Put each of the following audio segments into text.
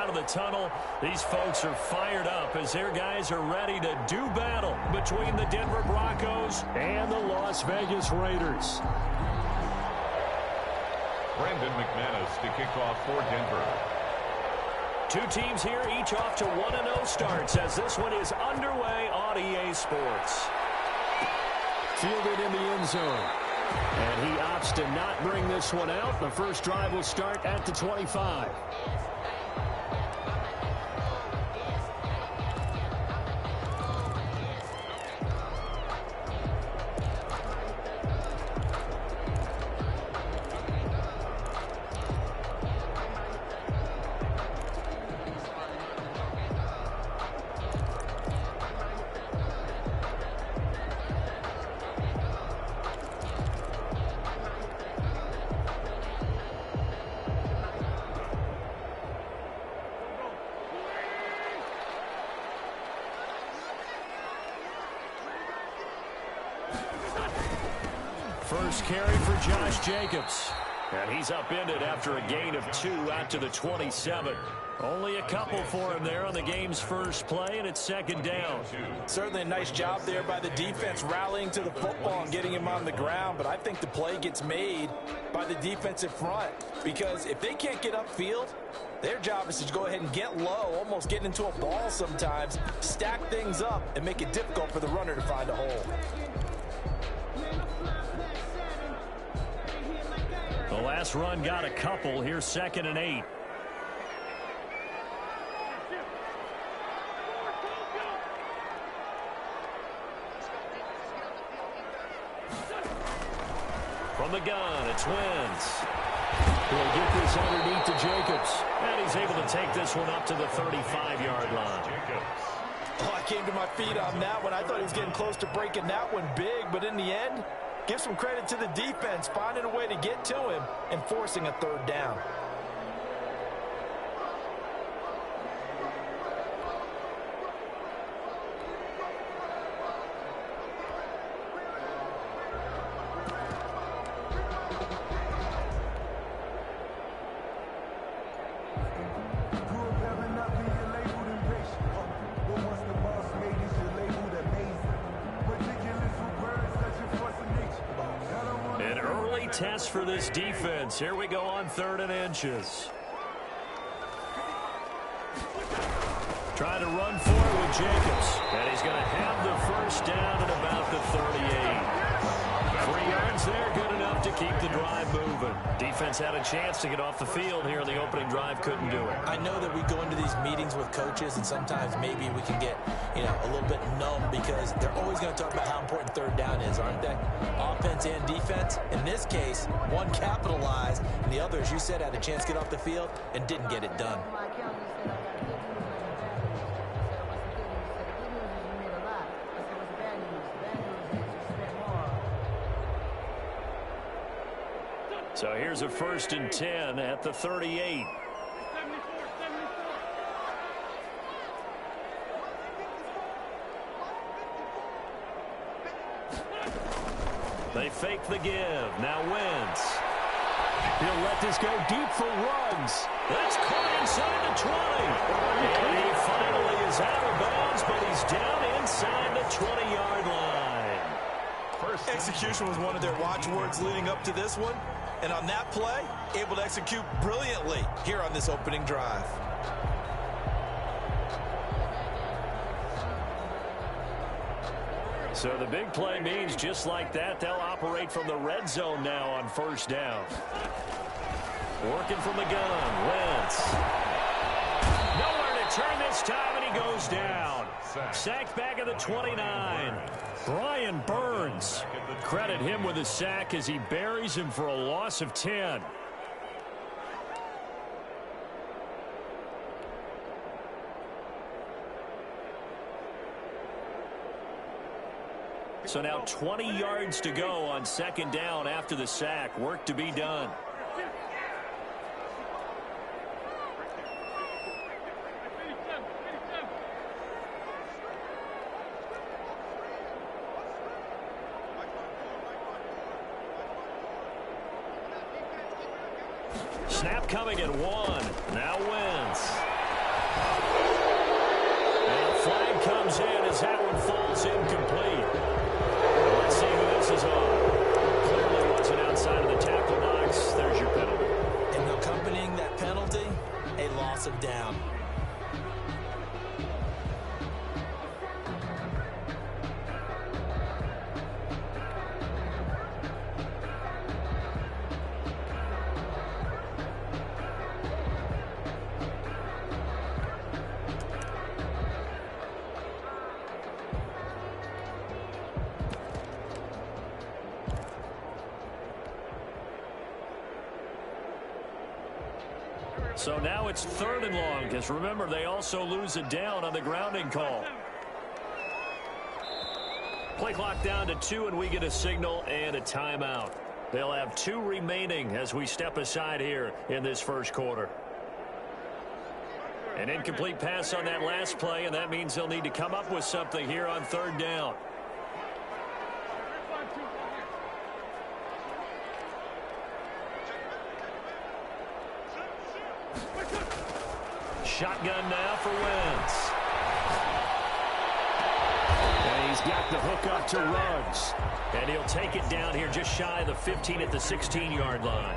out of the tunnel. These folks are fired up as their guys are ready to do battle between the Denver Broncos and the Las Vegas Raiders. Brandon McManus to kick off for Denver. Two teams here, each off to 1-0 starts as this one is underway on EA Sports. Fielded in the end zone. And he opts to not bring this one out. The first drive will start at the 25. First carry for Josh Jacobs. And he's upended after a gain of 2 out to the 27. Only a couple for him there on the game's first play, and it's second down. Certainly a nice job there by the defense rallying to the football and getting him on the ground, but I think the play gets made by the defensive front because if they can't get upfield, their job is to go ahead and get low, almost get into a ball sometimes, stack things up, and make it difficult for the runner to find a hole. The last run got a couple. Here's 2nd and 8. From the gun, it's Wentz. He'll get this underneath to Jacobs. And he's able to take this one up to the 35-yard line. Oh, I came to my feet on that one. I thought he was getting close to breaking that one big, but in the end, give some credit to the defense, finding a way to get to him and forcing a third down. Test for this defense. Here we go on 3rd and inches. Trying to run for it with Jacobs. And he's going to have the first down at about the 38. 3 yards there, good enough to keep the drive moving. Defense had a chance to get off the field here in the opening drive, couldn't do it. I know that we go into these meetings with coaches and sometimes maybe we can get, a little bit numb because they're always going to talk about how important third down is, aren't they? Offense and defense. In this case, one capitalized and the other, as you said, had a chance to get off the field and didn't get it done. So here's a 1st and 10 at the 38. They fake the give. Now Wentz. He'll let this go deep for Ruggs. That's caught inside the 20. And he finally is out of bounds, but he's down inside the 20-yard line. First execution was one of their watchwords leading up to this one. And on that play, able to execute brilliantly here on this opening drive. So the big play means just like that, they'll operate from the red zone now on 1st down. Working from the gun, Wentz. Nowhere to turn this time, and he goes down. Sacked back at the 29. Brian Burns. Credit him with a sack as he buries him for a loss of 10. So now 20 yards to go on 2nd down after the sack. Work to be done. Snap coming at 1. Now Wentz. massive down. So now it's 3rd and long, because remember, they also lose it down on the grounding call. Play clock down to 2, and we get a signal and a timeout. They'll have 2 remaining as we step aside here in this first quarter. An incomplete pass on that last play, and that means they'll need to come up with something here on 3rd down. Shotgun now for Wentz. And he's got the hook up to Ruggs. And he'll take it down here just shy of the 15 at the 16-yard line.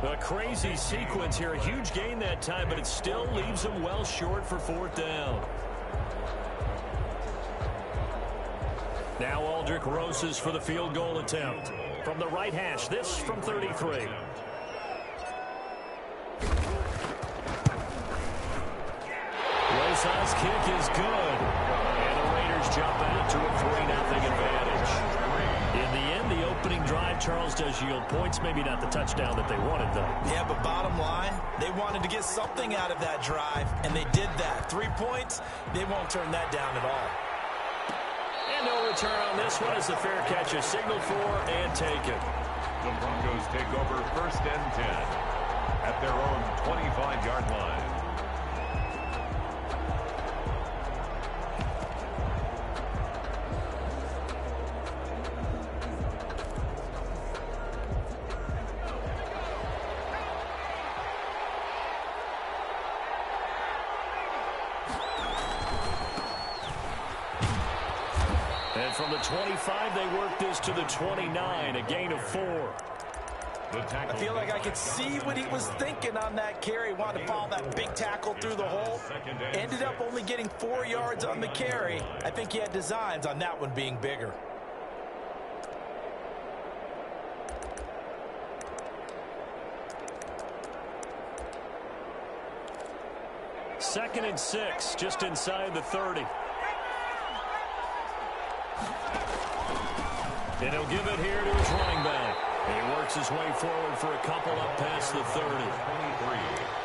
A crazy sequence here. A huge gain that time, but it still leaves him well short for 4th down. Now Aldrick Roses for the field goal attempt. From the right hash, this from 33. Rosas' kick is good. And the Raiders jump out to a 3-0 advantage. In the end, the opening drive, Charles, does yield points. Maybe not the touchdown that they wanted, though. Yeah, but bottom line, they wanted to get something out of that drive, and they did that. 3 points, they won't turn that down at all. And no return on this one as the fair catch is signaled for and taken. The Broncos take over 1st and 10 at their own 25-yard line. And from the 25, they work this to the 29, a gain of 4. I feel like I could see what he was thinking on that carry. Wanted to follow that big tackle through the hole. Ended up only getting 4 yards on the carry. I think he had designs on that one being bigger. Second and 6, just inside the 30. And he'll give it here to his running back. And he works his way forward for a couple up past the 30.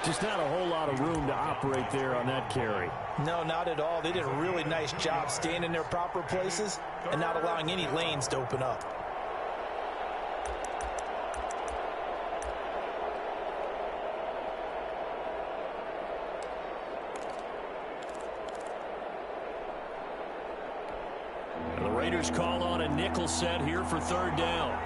Just not a whole lot of room to operate there on that carry. No, not at all. They did a really nice job staying in their proper places and not allowing any lanes to open up. And the Raiders call on a nickel set here for 3rd down.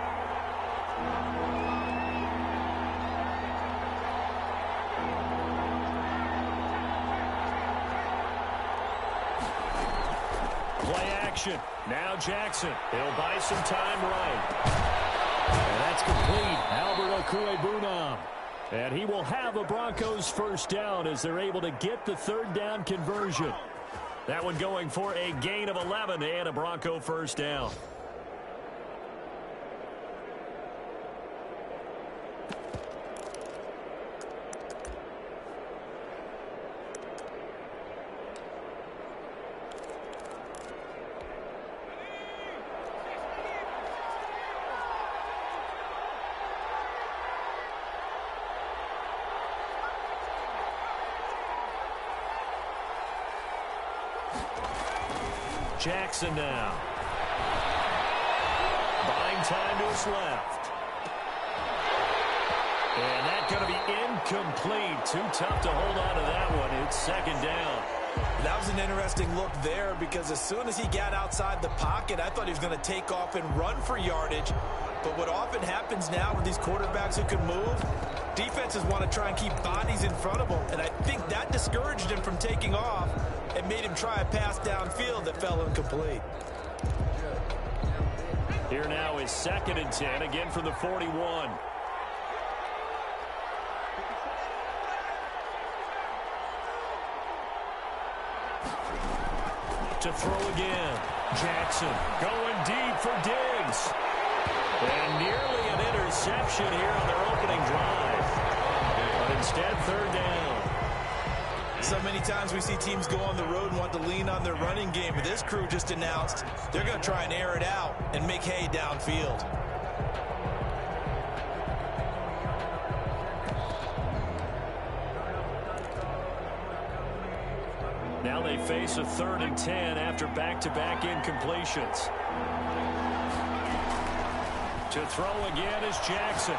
Play action. Now Jackson. He'll buy some time right. And that's complete. Albert Okwuegbunam. And he will have a Broncos 1st down as they're able to get the 3rd down conversion. That one going for a gain of 11 and a Bronco 1st down. Jackson now. Buying time to his left. And that's going to be incomplete. Too tough to hold on to that one. It's 2nd down. That was an interesting look there because as soon as he got outside the pocket, I thought he was going to take off and run for yardage. But what often happens now with these quarterbacks who can move, defenses want to try and keep bodies in front of them. And I think that discouraged him from taking off and made him try a pass downfield that fell incomplete. Here now is 2nd and 10, again from the 41. To throw again. Jackson going deep for Diggs. And nearly an interception here on their opening drive. But instead, third down. So many times we see teams go on the road and want to lean on their running game, but this crew just announced they're going to try and air it out and make hay downfield. Now they face a 3rd and 10 after back-to-back incompletions. To throw again is Jackson.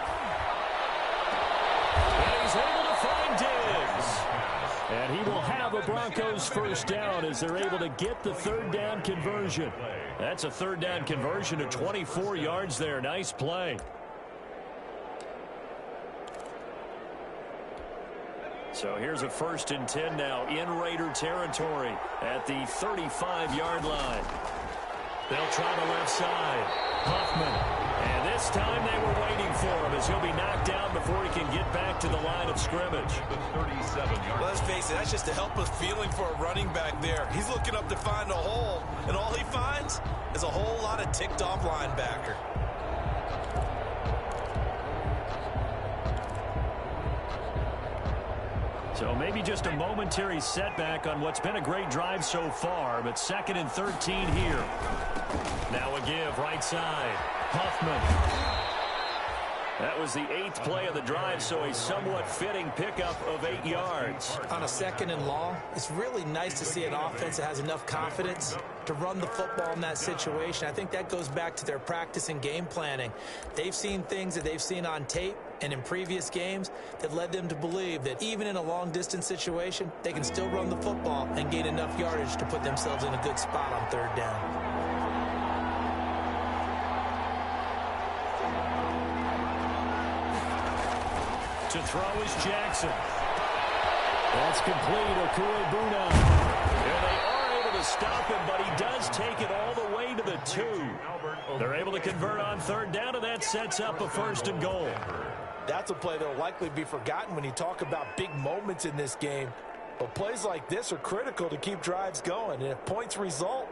And he's able to find Diggs. And he will have a Broncos first down as they're able to get the 3rd down conversion. That's a 3rd down conversion of 24 yards there. Nice play. So here's a 1st and 10 now in Raider territory at the 35-yard line. They'll try the left side. Huffman. And this time they were waiting for him as he'll be knocked down before he can get back to the line of scrimmage. Well, let's face it, that's just a helpless feeling for a running back there. He's looking up to find a hole, and all he finds is a whole lot of ticked-off linebacker. So maybe just a momentary setback on what's been a great drive so far, but 2nd and 13 here. Now a give right side. Huffman. That was the 8th play of the drive, so a somewhat fitting pickup of 8 yards. On a 2nd and long, it's really nice to see an offense that has enough confidence to run the football in that situation. I think that goes back to their practice and game planning. They've seen things that they've seen on tape and in previous games that led them to believe that even in a long-distance situation, they can still run the football and gain enough yardage to put themselves in a good spot on 3rd down. To throw is Jackson. That's complete. Okuebuna. And they are able to stop him, but he does take it all the way to the 2. They're able to convert on 3rd down, and that sets up a 1st and goal. That's a play that will likely be forgotten when you talk about big moments in this game. But plays like this are critical to keep drives going. And if points result,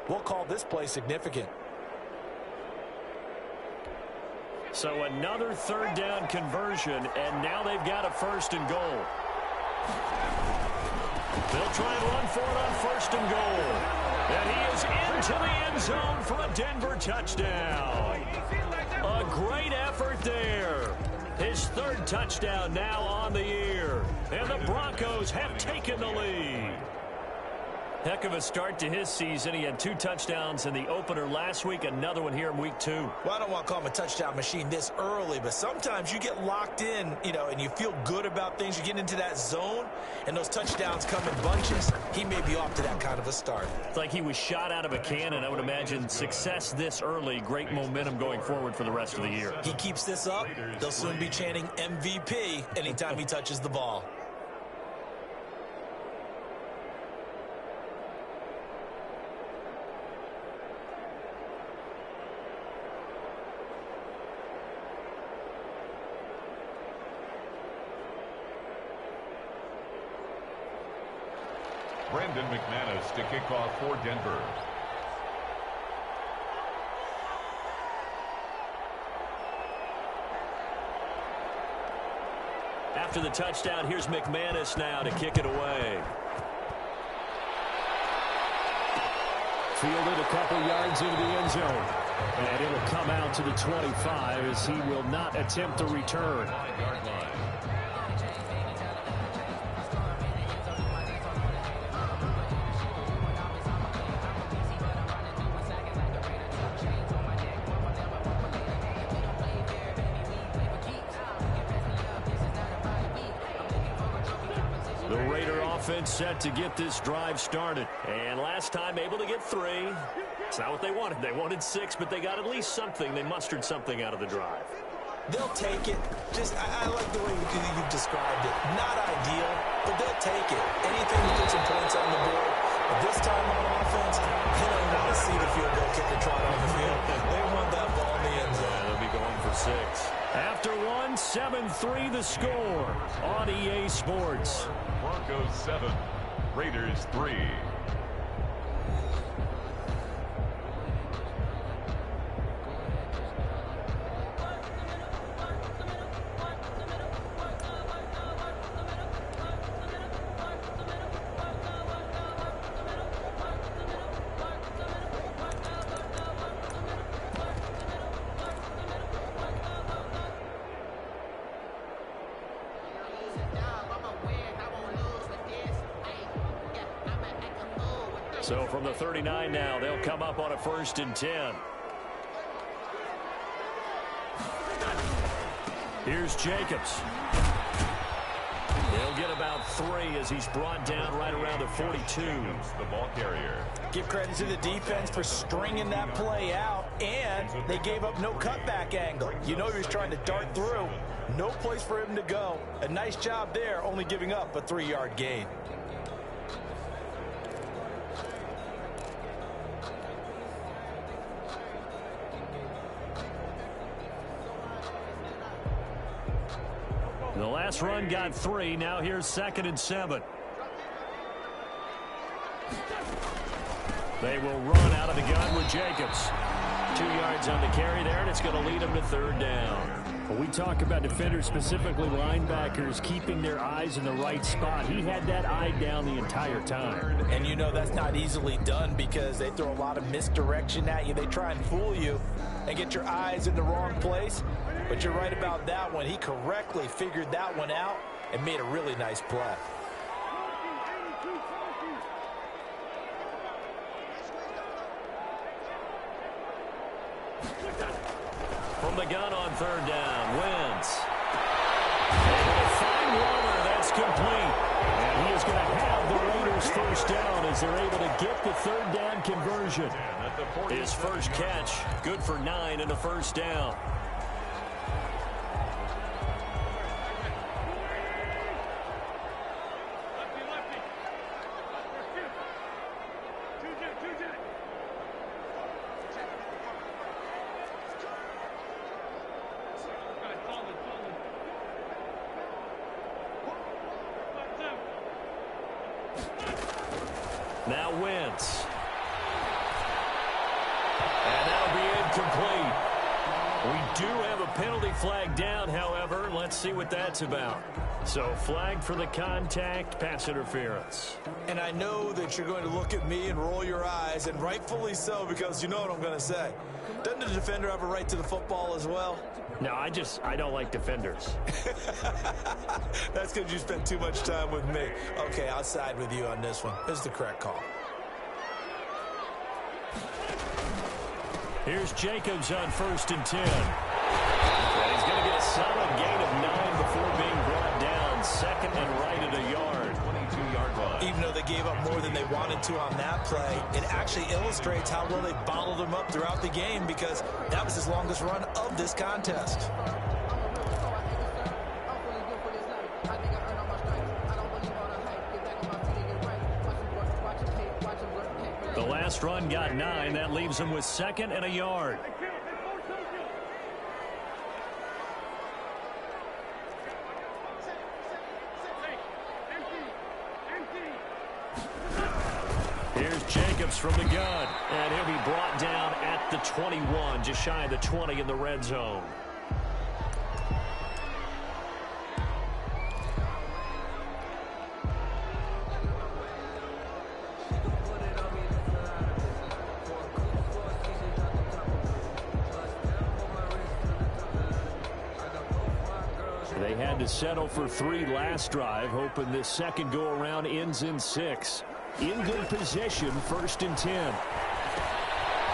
we'll call this play significant. So another 3rd down conversion, and now they've got a 1st and goal. They'll try and run for it on 1st and goal. And he is into the end zone for a Denver touchdown. A great effort there. His 3rd touchdown now on the year. And the Broncos have taken the lead. Heck of a start to his season. He had 2 touchdowns in the opener last week, another one here in week 2. Well, I don't want to call him a touchdown machine this early, but sometimes you get locked in, and you feel good about things. You get into that zone, and those touchdowns come in bunches. He may be off to that kind of a start. It's like he was shot out of a cannon. I would imagine success this early, great momentum going forward for the rest of the year. He keeps this up, they'll soon be chanting MVP anytime he touches the ball. Brandon McManus to kick off for Denver. After the touchdown, here's McManus now to kick it away. Fielded a couple yards into the end zone. And it'll come out to the 25 as he will not attempt the return. The Raider offense set to get this drive started. And last time able to get 3. It's not what they wanted. They wanted 6, but they got at least something. They mustered something out of the drive. They'll take it. I like the way you've described it. Not ideal, but they'll take it. Anything to get some points on the board. But this time on offense, they don't want to see the field goal kicker trot on the field. They want that ball in the end zone. They'll be going for 6. After 1, 7-3 the score on EA Sports. Broncos 7, Raiders 3. So from the 39 now, they'll come up on a 1st and 10. Here's Jacobs. He'll get about 3 as he's brought down right around the 42. The ball carrier. Give credit to the defense for stringing that play out, and they gave up no cutback angle. You know he was trying to dart through. No place for him to go. A nice job there, only giving up a 3-yard gain. The last run got 3. Now here's 2nd and 7. They will run out of the gun with Jacobs. 2 yards on the carry there, and it's going to lead them to 3rd down. When we talk about defenders, specifically linebackers, keeping their eyes in the right spot, he had that eye down the entire time. And you know that's not easily done because they throw a lot of misdirection at you. They try and fool you and get your eyes in the wrong place. But you're right about that one. He correctly figured that one out and made a really nice play. From the gun on 3rd down, Wentz. Able to find Waller. That's complete. And he is going to have the Raiders 1st down as they're able to get the 3rd down conversion. His first catch, good for 9 and a 1st down. Now Wentz. And that'll be incomplete. We do have a penalty flag down, however. Let's see what that's about. So flag for the contact, pass interference. And I know that you're going to look at me and roll your eyes, and rightfully so, because you know what I'm going to say. Doesn't the defender have a right to the football as well? No, I don't like defenders. That's because you spent too much time with me. Okay, I'll side with you on this one. This is the correct call. Here's Jacobs on 1st and 10. And he's going to get a solid gain of 9 before being brought down. 2nd and right at a yard. 22-yard line. Even though they gave up more than they wanted to on that play, it actually illustrates how well they bottled him up throughout the game because that was his longest run of this contest. The last run got 9. That leaves him with 2nd and a yard. Here's Jacobs from the gun, and he'll be brought down at the 21, just shy of the 20 in the red zone. They had to settle for 3 last drive, hoping this second go-around ends in 6. In good position, 1st and 10.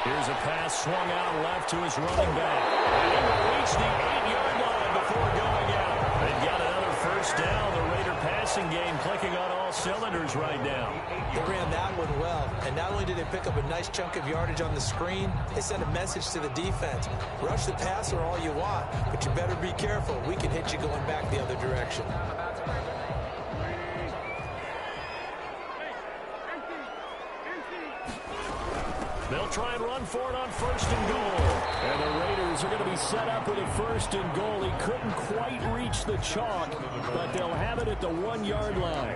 Here's a pass swung out left to his running back. And he will reach the 8-yard line before going out. They've got another 1st down. The Raider passing game clicking on all cylinders right now. They ran that one well, and not only did they pick up a nice chunk of yardage on the screen, they sent a message to the defense. Rush the passer all you want, but you better be careful. We can hit you going back the other direction. They'll try and run for it on 1st and goal. And the Raiders are going to be set up with a 1st and goal. He couldn't quite reach the chalk, but they'll have it at the 1-yard line.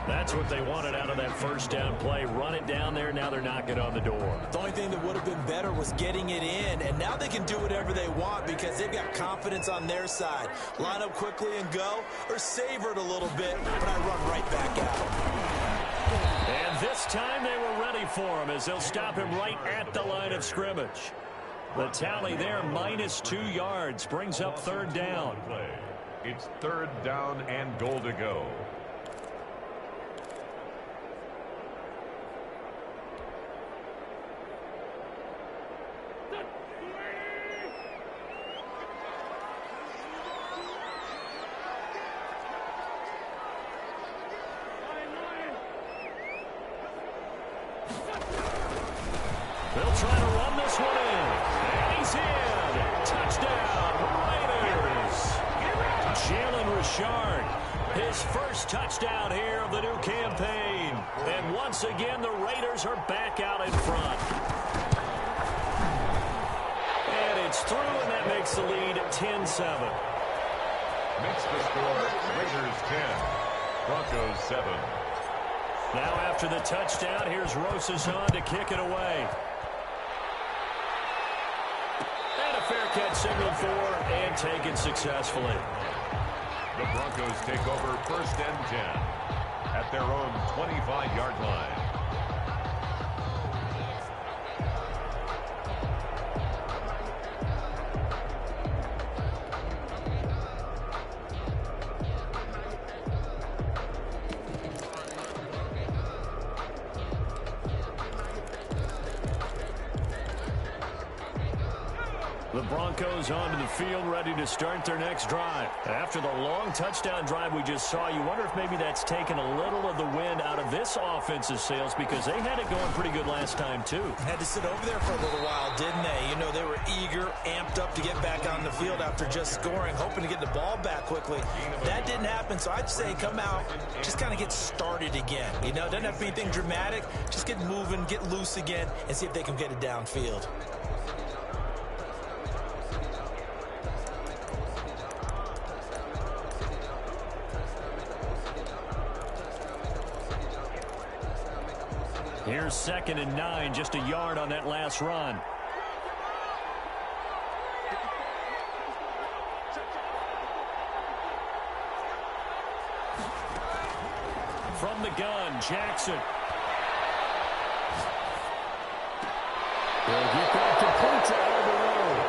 That's what they wanted out of that first down play. Run it down there. Now they're knocking on the door. The only thing that would have been better was getting it in, and now they can do whatever they want because they've got confidence on their side. Line up quickly and go, or savor it a little bit, but I run right back out. And this time they were ready for him as they'll stop him right at the line of scrimmage. The tally there, -2 yards, brings up third down. It's third down and goal to go. They'll try to run this one in. And he's in. Touchdown, Raiders. Jalen Richard, his first touchdown here of the new campaign. And once again, the Raiders are back out in front. And it's through, and that makes the lead 10-7. Makes the score Raiders 10, Broncos 7. Now after the touchdown, here's Rosas on to kick it away. And a fair catch signaled for and taken successfully. The Broncos take over first and 10 at their own 25-yard line. The Broncos onto the field, ready to start their next drive. After the long touchdown drive we just saw, you wonder if maybe that's taken a little of the wind out of this offensive sails because they had it going pretty good last time, too. Had to sit over there for a little while, didn't they? You know, they were eager, amped up to get back on the field after just scoring, hoping to get the ball back quickly. That didn't happen, so I'd say come out, just kind of get started again. You know, doesn't have to be anything dramatic. Just get moving, get loose again, and see if they can get it downfield. Here's 2nd and 9, just a yard on that last run. From the gun, Jackson. They'll get that complete to Alvarado.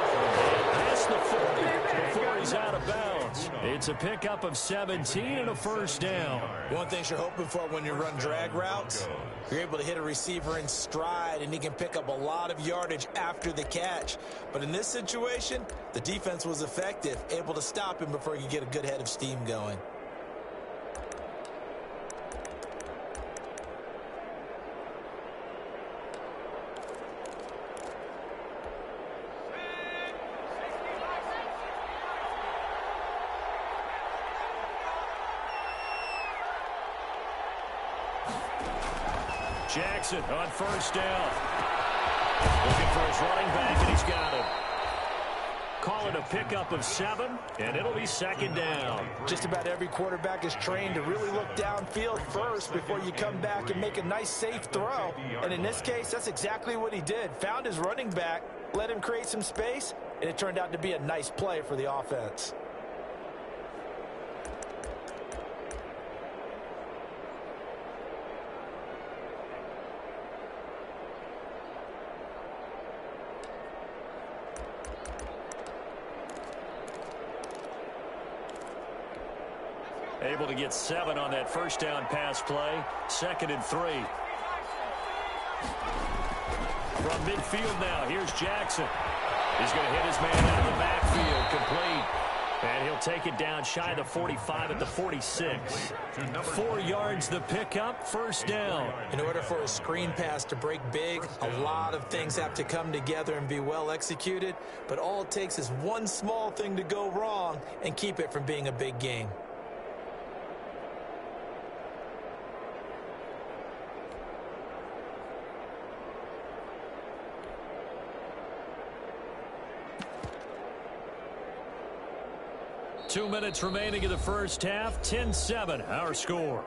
Past the 40 before he's out of bounds. It's a pickup of 17 and a first down. One thing you're hoping for when you run drag routes, you're able to hit a receiver in stride, and he can pick up a lot of yardage after the catch. But in this situation, the defense was effective, able to stop him before he could get a good head of steam going. Jackson on first down. Looking for his running back, and he's got him. Call it a pickup of 7, and it'll be 2nd down. Just about every quarterback is trained to really look downfield first before you come back and make a nice, safe throw. And in this case, that's exactly what he did. Found his running back, let him create some space, and it turned out to be a nice play for the offense. Able to get 7 on that first down pass play. 2nd and 3. From midfield now, here's Jackson. He's going to hit his man out of the backfield, complete. And he'll take it down shy of the 45 at the 46. 4 yards the pickup, first down. In order for a screen pass to break big, a lot of things have to come together and be well executed. But all it takes is one small thing to go wrong and keep it from being a big game. Two minutes remaining in the first half. 10-7, our score.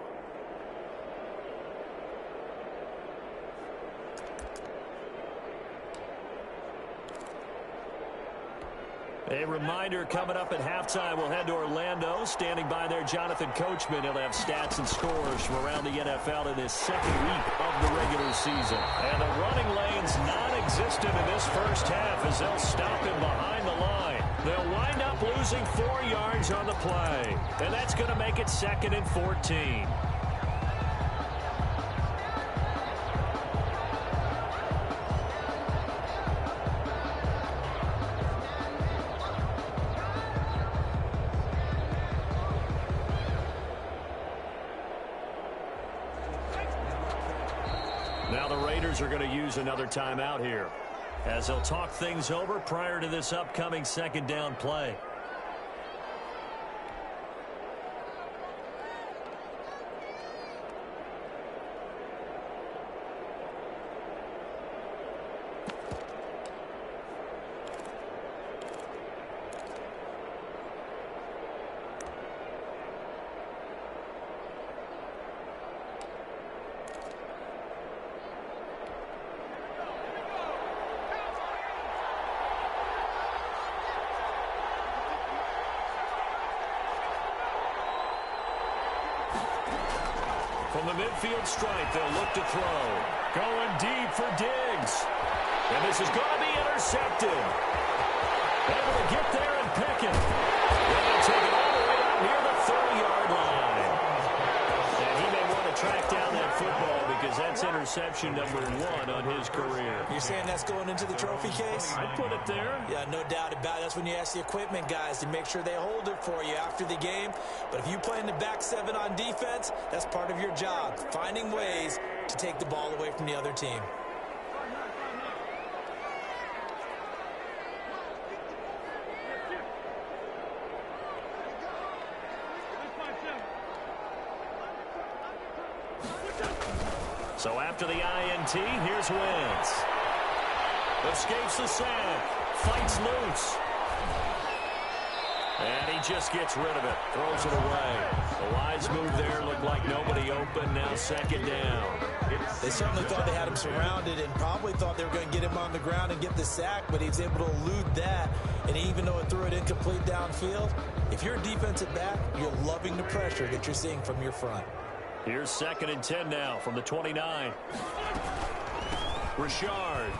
A reminder coming up at halftime, we'll head to Orlando. Standing by there, Jonathan Coachman. He'll have stats and scores from around the NFL in this second week of the regular season. And the running lane's non-existent in this first half as they'll stop him behind the line. They'll wind up losing 4 yards on the play. And that's going to make it 2nd and 14. Now the Raiders are going to use another timeout here as they'll talk things over prior to this upcoming 2nd down play. From the midfield stripe, they'll look to throw. Going deep for Diggs. And this is going to be intercepted. Able to get there and pick it. They'll take it all the way out near the 30-yard line. And he may want to track down that football because that's interception number 1 on his career. You're saying that's going into the trophy case? I'd put it there. Yeah, no doubt about it. That's when you ask the equipment guys to make sure they hold it for you after the game. But if you play in the back 7 on defense, that's part of your job, finding ways to take the ball away from the other team. So after the INT, here's Wentz. Escapes the sack. Fights loose. And he just gets rid of it. Throws it away. The wise move there. Looked like nobody open. Now 2nd down. They certainly thought they had him surrounded and probably thought they were going to get him on the ground and get the sack, but he was able to elude that. And even though it threw it incomplete downfield, if you're a defensive back, you're loving the pressure that you're seeing from your front. Here's 2nd and 10 now from the 29. Richard.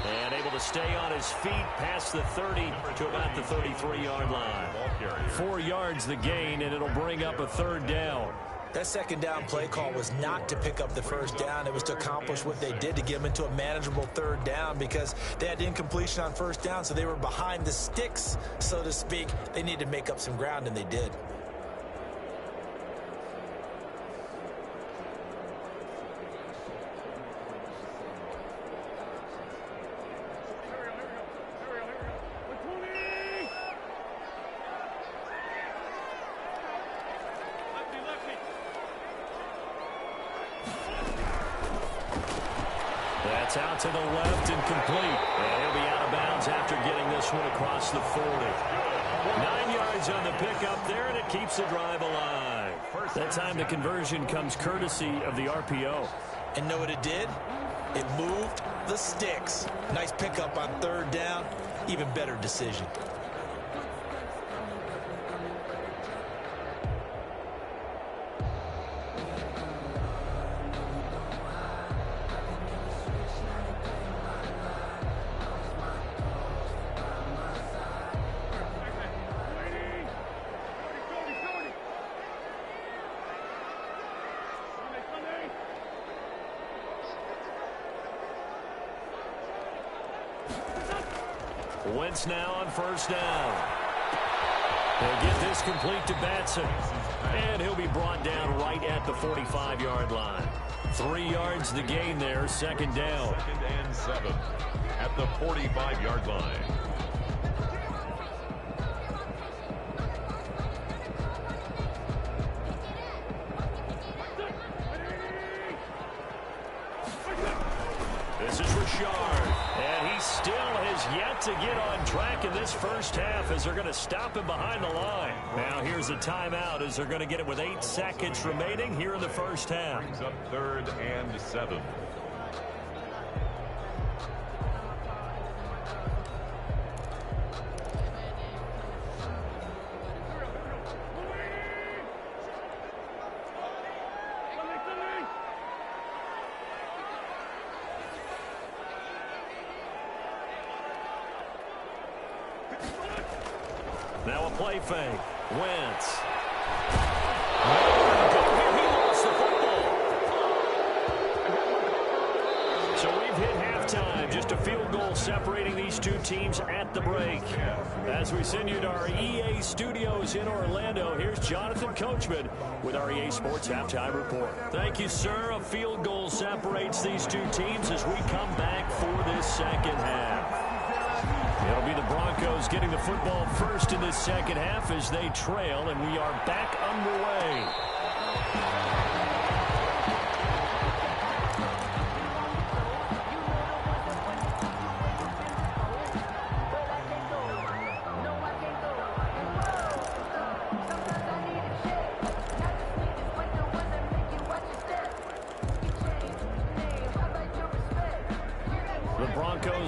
And able to stay on his feet past the 30 to about the 33-yard line. 4 yards the gain, and it'll bring up a 3rd down. That 2nd down play call was not to pick up the 1st down. It was to accomplish what they did to get them into a manageable 3rd down because they had incompletion on 1st down, so they were behind the sticks, so to speak. They needed to make up some ground, and they did. That's out to the left and complete. And he'll be out of bounds after getting this one across the 40. 9 yards on the pickup there, and it keeps the drive alive. That time the conversion comes courtesy of the RPO. And know what it did? It moved the sticks. Nice pickup on 3rd down. Even better decision. Wentz now on 1st down. They'll get this complete to Batson. And he'll be brought down right at the 45-yard line. 3 yards the gain there, 2nd down. 2nd and 7 at the 45-yard line. This is Richard. And he still has yet to get on track in this first half as they're going to stop him behind the line. Now here's a timeout as they're going to get it with 8 seconds remaining here in the first half. Brings up 3rd and 7. play fake. Wentz. He lost the football. So we've hit halftime. Just a field goal separating these two teams at the break. As we send you to our EA studios in Orlando, here's Jonathan Coachman with our EA Sports Halftime Report. Thank you, sir. A field goal separates these two teams as we come back for this second half. It'll be the Broncos getting the football first in this second half as they trail, and we are back underway.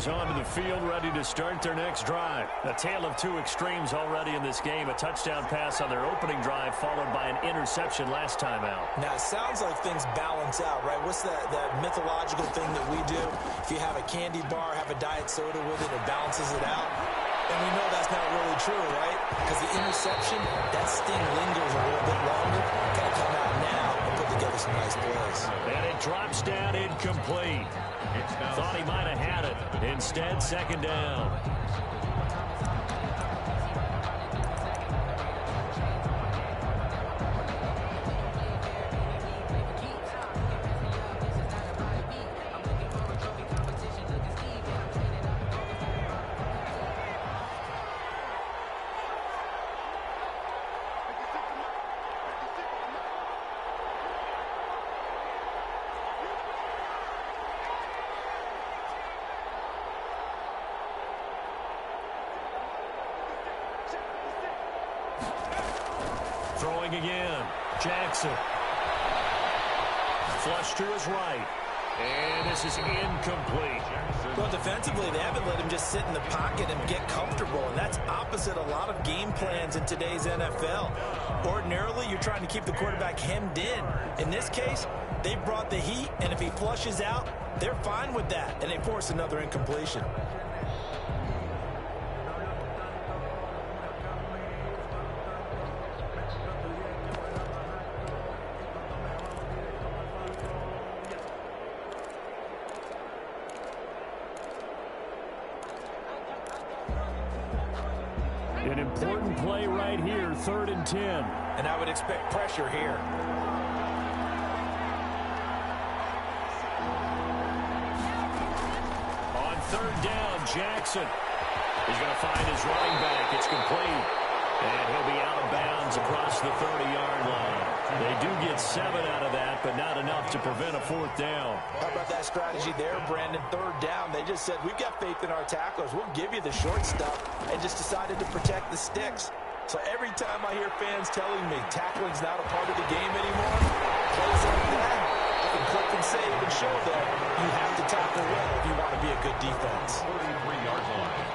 Onto the field, ready to start their next drive. A tale of two extremes already in this game. A touchdown pass on their opening drive, followed by an interception last time out. Now, it sounds like things balance out, right? What's that mythological thing that we do? If you have a candy bar, have a diet soda with it, it balances it out. And we know that's not really true, right? Because the interception, that sting lingers a little bit longer. Got to come out now and put together some nice plays. And it drops down incomplete. Thought he might have had it. Instead, second down. Throwing again. Jackson. Flush to his right. And this is incomplete. Well, defensively, they haven't let him just sit in the pocket and get comfortable, and that's opposite a lot of game plans in today's NFL. Ordinarily, you're trying to keep the quarterback hemmed in. In this case, they brought the heat, and if he flushes out, they're fine with that, and they force another incompletion. An important play right here, 3rd and 10. And I would expect pressure here. On 3rd down, Jackson. He's going to find his running back. It's complete. And he'll be out of bounds across the 30-yard line. They do get 7 out of that, but not enough to prevent a 4th down. How about that strategy there, Brandon? 3rd down, they just said, we've got faith in our tacklers. We'll give you the short stuff, and just decided to protect the sticks. So every time I hear fans telling me tackling's not a part of the game anymore, plays like that, I can click and save and show them you have to tackle well if you want to be a good defense. 43-yard line.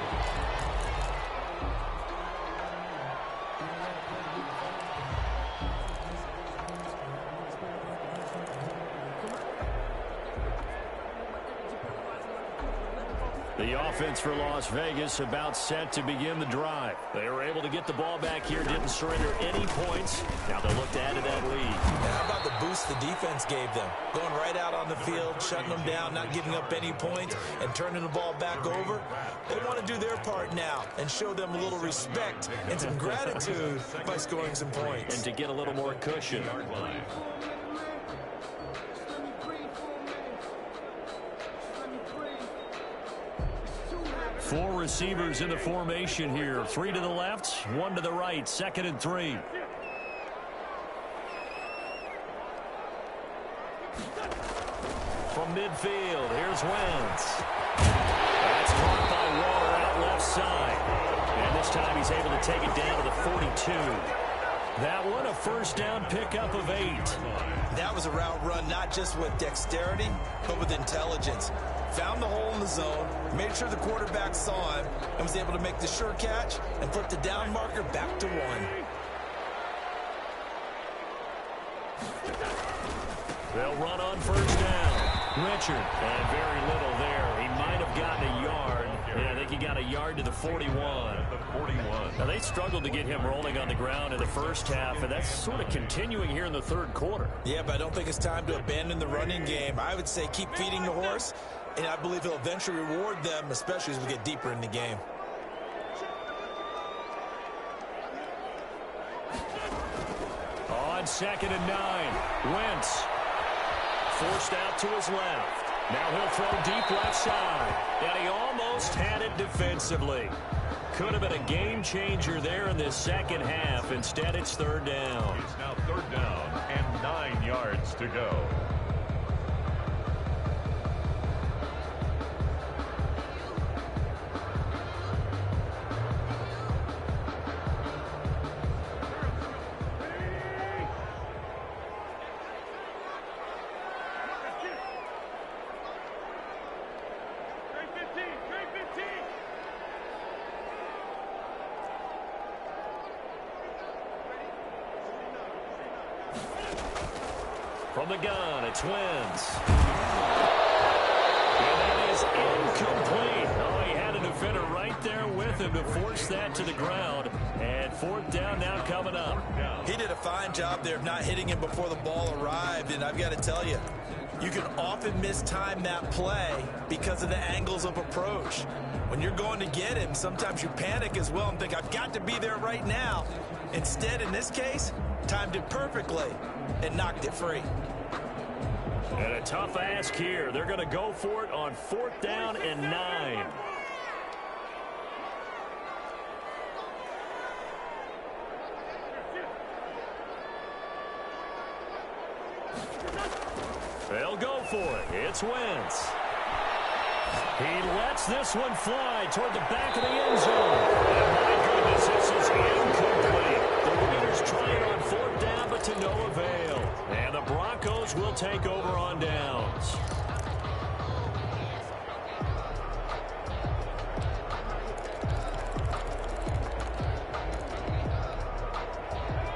The offense for Las Vegas about set to begin the drive. They were able to get the ball back here, didn't surrender any points. Now they'll look to add to that lead. And how about the boost the defense gave them? Going right out on the field, shutting them down, not giving up any points, and turning the ball back over. They want to do their part now and show them a little respect and some gratitude by scoring some points. And to get a little more cushion. 4 receivers in the formation here. 3 to the left, 1 to the right. 2nd and 3. From midfield, here's Wentz. That's caught by Waller out left side. And this time he's able to take it down to the 42. That one, a 1st down pickup of 8. That was a route run not just with dexterity, but with intelligence. Found the hole in the zone, made sure the quarterback saw him, and was able to make the sure catch and put the down marker back to 1. They'll run on 1st down. Richard. And very little there. He might have gotten a yard. Yeah, I think he got a yard to the 41. Now, they struggled to get him rolling on the ground in the first half, and that's sort of continuing here in the third quarter. Yeah, but I don't think it's time to abandon the running game. I would say keep feeding the horse, and I believe he'll eventually reward them, especially as we get deeper in the game. On 2nd and 9, Wentz forced out to his left. Now he'll throw deep left side, and he almost had it defensively. Could have been a game changer there in this second half. Instead, it's 3rd down. It's now 3rd down and 9 yards to go. From the gun, it's Wentz. And that is incomplete. Oh, he had a defender right there with him to force that to the ground. And 4th down now coming up. He did a fine job there of not hitting him before the ball arrived, and I've got to tell you, you can often mistime that play because of the angles of approach. When you're going to get him, sometimes you panic as well and think, I've got to be there right now. Instead, in this case, timed it perfectly and knocked it free. And a tough ask here. They're going to go for it on 4th down and 9. They'll go for it. It's Wentz. He lets this one fly toward the back of the end zone. And my goodness, this is incomplete. The Raiders trying on 4th down, but to no avail. And the Broncos will take over on downs.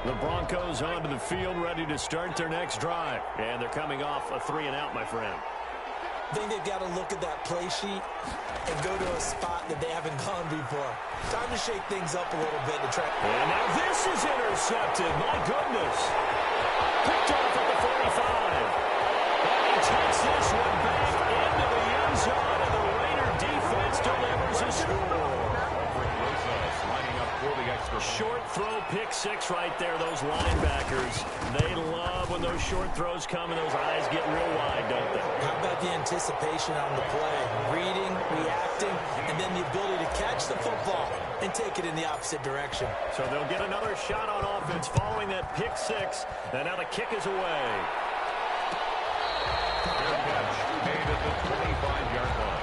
The Broncos onto the field, ready to start their next drive. And they're coming off a 3-and-out, my friend. I think they've got to look at that play sheet and go to a spot that they haven't gone before. Time to shake things up a little bit to try. And now this is intercepted. My goodness. Picked off at the 45. And he takes this one back into the end zone, and the Raider defense delivers a score. Short throw, pick 6 right there, those linebackers. They love when those short throws come and those eyes get real wide, don't they? How about the anticipation on the play? Reading, reacting, and then the ability to catch the football and take it in the opposite direction. So they'll get another shot on offense following that pick 6, and now the kick is away. Fair catch made at the 25-yard line.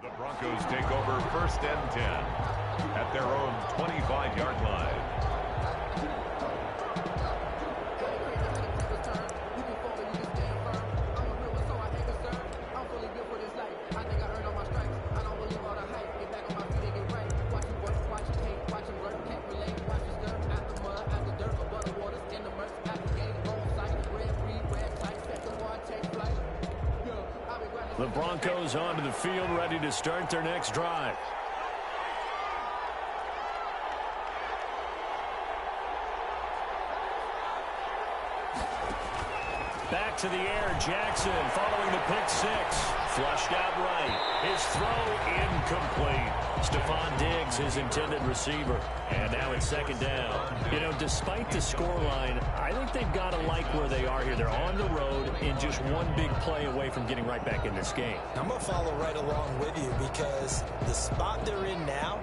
The Broncos take over 1st and 10 at their own 25-yard line. The Broncos onto the field, ready to start their next drive. Back to the air, Jackson following the pick 6. Flushed out right. His throw incomplete. Stephon Diggs, his intended receiver. And now it's 2nd down. You know, despite the scoreline, I think they've got to like where they are here. They're on the road and just one big play away from getting right back in this game. I'm going to follow right along with you because the spot they're in now,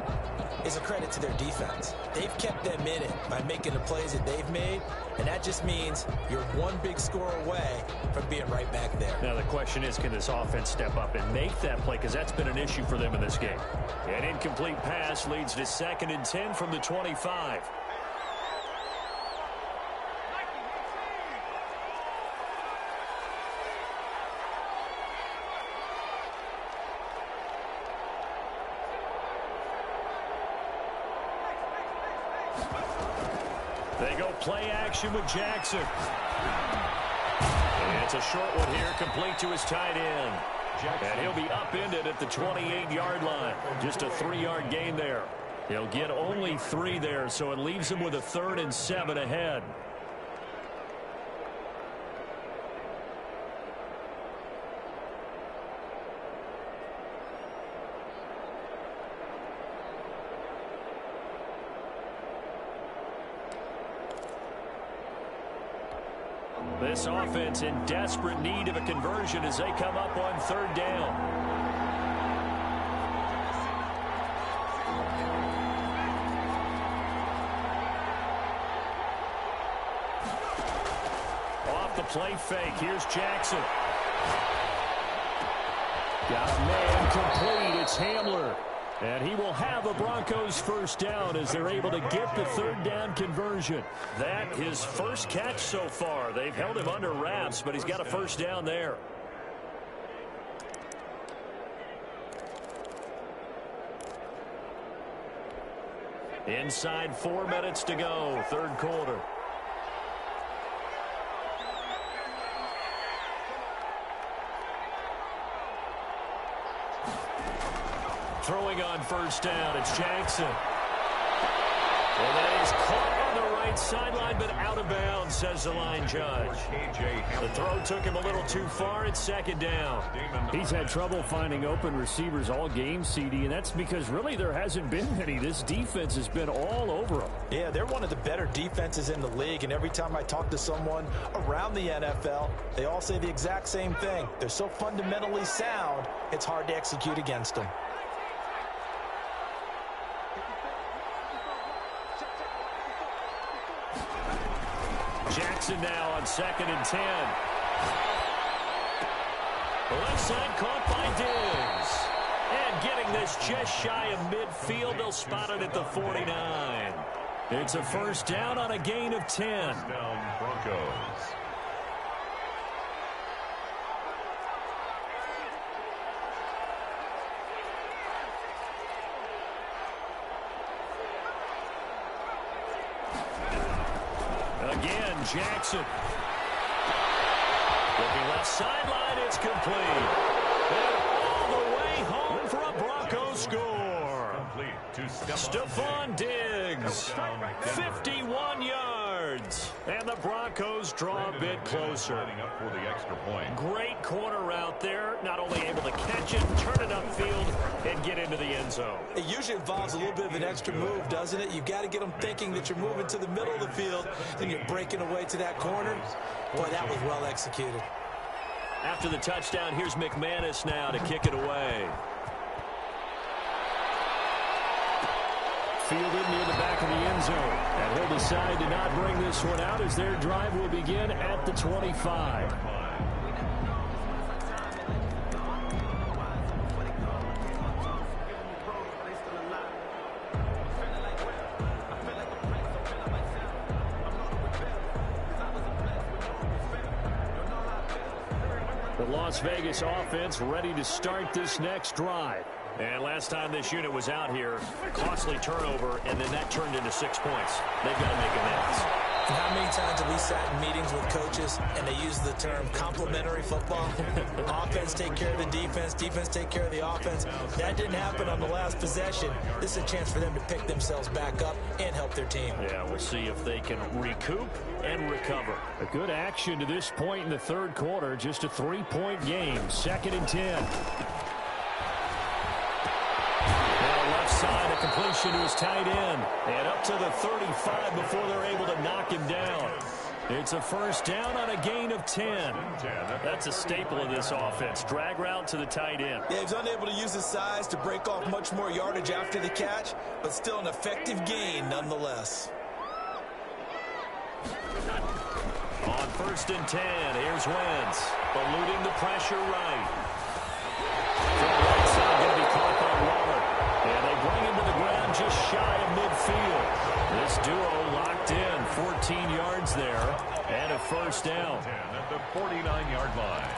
is a credit to their defense. They've kept them in it by making the plays that they've made, and that just means you're one big score away from being right back there. Now the question is, can this offense step up and make that play? Because that's been an issue for them in this game. An incomplete pass leads to 2nd and 10 from the 25. They go play action with Jackson. And it's a short one here, complete to his tight end. And he'll be upended at the 28-yard line. Just a 3-yard gain there. He'll get only 3 there, so it leaves him with a 3rd and 7 ahead. This offense in desperate need of a conversion as they come up on 3rd down. Off the play fake. Here's Jackson. Got a man complete. It's Hamler. And he will have a Broncos 1st down as they're able to get the 3rd down conversion. That his first catch so far. They've held him under wraps, but he's got a 1st down there. Inside 4 minutes to go, 3rd quarter. Throwing on 1st down, it's Jackson. And that is caught on the right sideline, but out of bounds, says the line judge. The throw took him a little too far. It's 2nd down. He's had trouble finding open receivers all game, CD, and that's because really there hasn't been many. This defense has been all over them. Yeah, they're one of the better defenses in the league, and every time I talk to someone around the NFL, they all say the exact same thing. They're so fundamentally sound, it's hard to execute against them. Jackson now on 2nd and 10. Left side caught by Diggs. And getting this just shy of midfield, they'll spot it at the 49. It's a 1st down on a gain of 10. Down Broncos. Again, Jackson. Looking left sideline, it's complete. And all the way home for a Broncos score. Complete to Stephon Diggs, 51 yards. And the Broncos draw a bit closer. Up for the extra point. Great corner route there. Not only able to catch it, turn it upfield, and get into the end zone. It usually involves a little bit of an extra move, doesn't it? You've got to get them thinking that you're moving to the middle of the field, then you're breaking away to that corner. Boy, that was well executed. After the touchdown, here's McManus now to kick it away. Fielded near the back of the end zone. And he'll decide to not bring this one out as their drive will begin at the 25. The Las Vegas offense ready to start this next drive. And last time this unit was out here, costly turnover, and then that turned into 6 points. They've got to make amends. How many times have we sat in meetings with coaches and they use the term complementary football? Offense take care of the defense, defense take care of the offense. That didn't happen on the last possession. This is a chance for them to pick themselves back up and help their team. Yeah, we'll see if they can recoup and recover. A good action to this point in the 3rd quarter. Just a 3-point game. 2nd and 10. Side, a completion to his tight end. And up to the 35 before they're able to knock him down. It's a first down on a gain of 10. That's a staple of this offense. Drag route to the tight end. Yeah, he's unable to use his size to break off much more yardage after the catch, but still an effective gain nonetheless. On first and 10, here's Wentz, eluding the pressure right. From the right side, going to be caught by Waller. And they bring him to the ground just shy of midfield. This duo locked in, 14 yards there, and a first down. At the 49-yard line.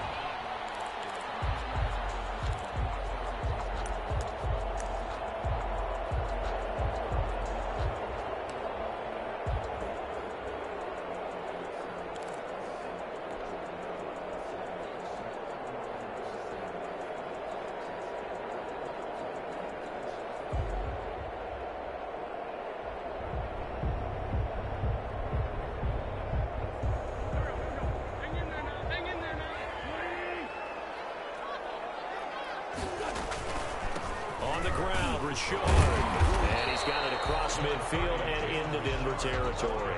And he's got it across midfield and into Denver territory.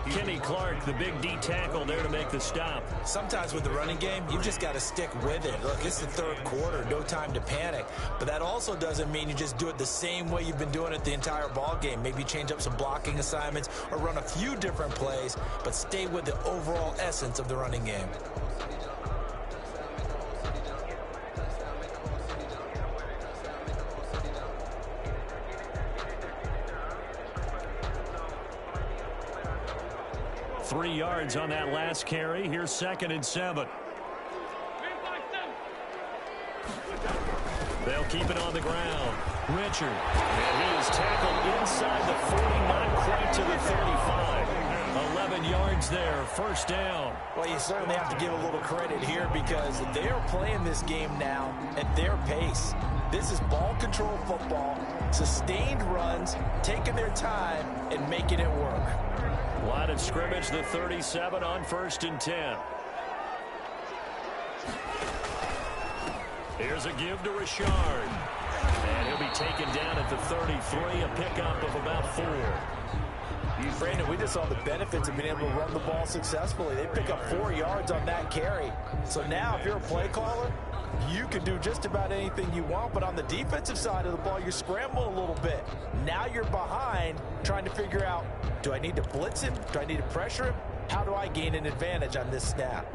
Kenny Clark, the big D tackle there to make the stop. Sometimes with the running game, you've just got to stick with it. Look, it's the third quarter, no time to panic. But that also doesn't mean you just do it the same way you've been doing it the entire ball game. Maybe change up some blocking assignments or run a few different plays, but stay with the overall essence of the running game. Three yards on that last carry. Here's second and 7. They'll keep it on the ground. Richard. And he is tackled inside the 40, not quite to the 35. 11 yards there, first down. Well, you certainly have to give a little credit here because they are playing this game now at their pace. This is ball control football, sustained runs, taking their time and making it work. Line of scrimmage, the 37 on first and 10. Here's a give to Richard. And he'll be taken down at the 33, a pickup of about 4. Brandon, we just saw the benefits of being able to run the ball successfully. They pick up 4 yards on that carry. So now if you're a play caller, you can do just about anything you want, but on the defensive side of the ball, you're scrambling a little bit. Now you're behind trying to figure out, do I need to blitz him? Do I need to pressure him? How do I gain an advantage on this snap?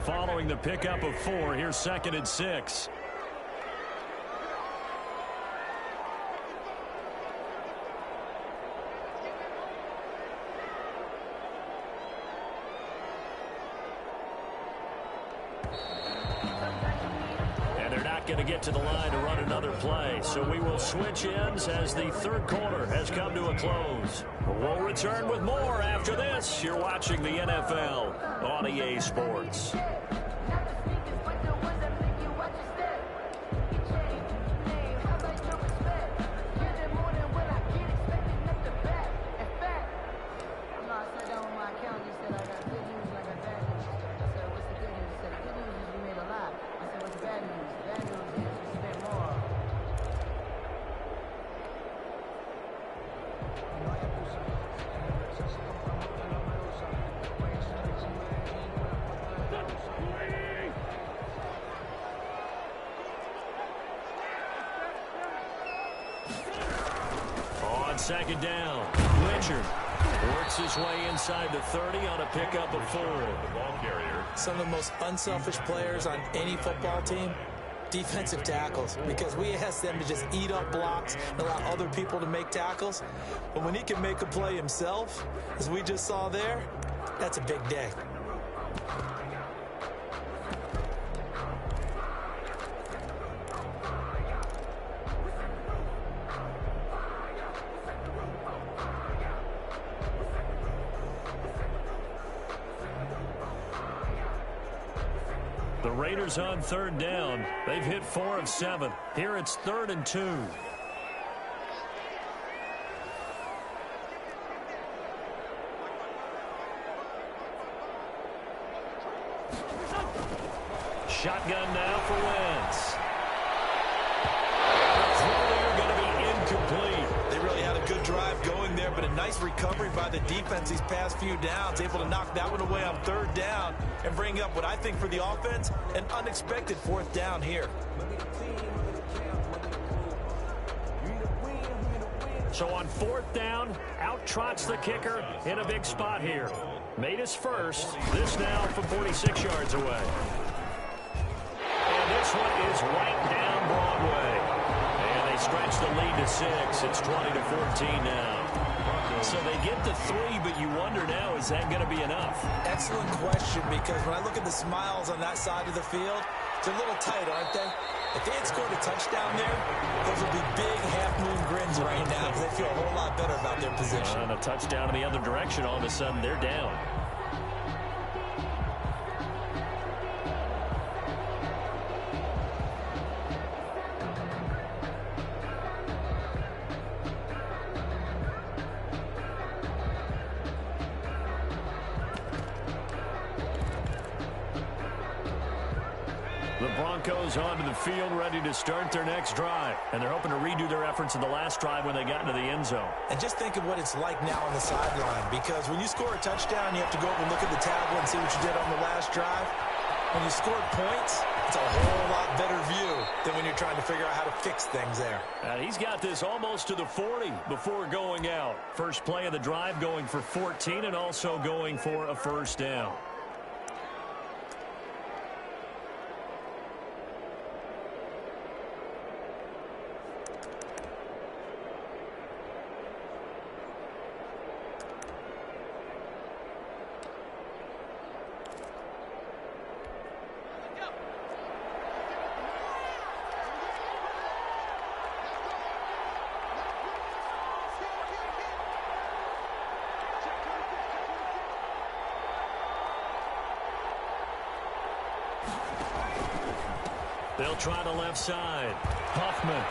Following the pickup of 4, here's second and 6. Going to get to the line to run another play. So we will switch ends as the third quarter has come to a close. We'll return with more after this. You're watching the NFL on EA Sports. Second down. Richard works his way inside the 30 on a pickup of 4. The ball carrier. Some of the most unselfish players on any football team, defensive tackles, because we ask them to just eat up blocks and allow other people to make tackles. But when he can make a play himself, as we just saw there, that's a big day. The Raiders on third down. They've hit 4 of 7. Here it's 3rd and 2. Shotgun now for Wentz. The throw there going to be incomplete. nice recovery by the defense these past few downs, able to knock that one away on 3rd down and bring up what I think for the offense, an unexpected 4th down here. So on 4th down, out trots the kicker in a big spot here. Made his first. This now from 46 yards away. And this one is right down Broadway. And they stretch the lead to 6. It's 20-14 now. So they get to 3, but you wonder now, is that going to be enough? Excellent question, because when I look at the smiles on that side of the field, they're a little tight, aren't they? If they had scored a touchdown there, those would be big half-moon grins right now because they feel a whole lot better about their position. And a touchdown in the other direction, all of a sudden they're down. The Broncos onto the field, ready to start their next drive. And they're hoping to redo their efforts in the last drive when they got into the end zone. And just think of what it's like now on the sideline, because when you score a touchdown, you have to go over and look at the tablet and see what you did on the last drive. When you score points, it's a whole lot better view than when you're trying to figure out how to fix things there. And he's got this almost to the 40 before going out. First play of the drive going for 14 and also going for a first down. They'll try the left side. Huffman.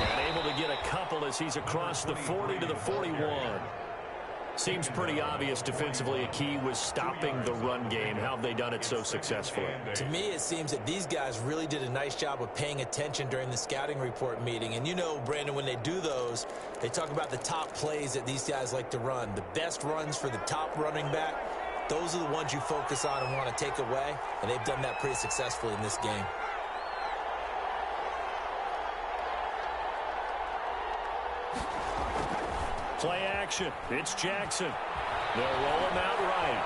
And able to get a couple as he's across the 40 to the 41. Seems pretty obvious defensively a key was stopping the run game. How have they done it so successfully? To me, it seems that these guys really did a nice job of paying attention during the scouting report meeting. And you know, Brandon, when they do those, they talk about the top plays that these guys like to run. The best runs for the top running back. Those are the ones you focus on and want to take away, and they've done that pretty successfully in this game. Play action. It's Jackson. They'll roll him out right.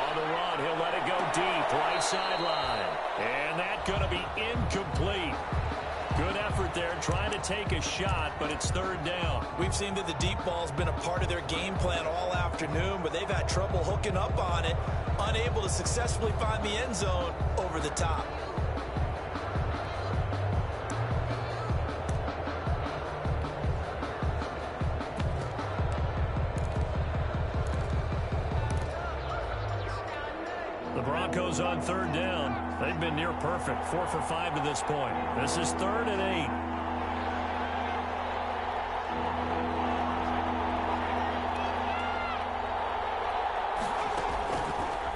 On the run, he'll let it go deep, right sideline. And that's going to be incomplete. Good effort there, trying to take a shot, but it's 3rd down. We've seen that the deep ball's been a part of their game plan all afternoon, but they've had trouble hooking up on it, unable to successfully find the end zone over the top. The Broncos on 3rd down. They've been near perfect, 4 for 5 to this point. This is 3rd and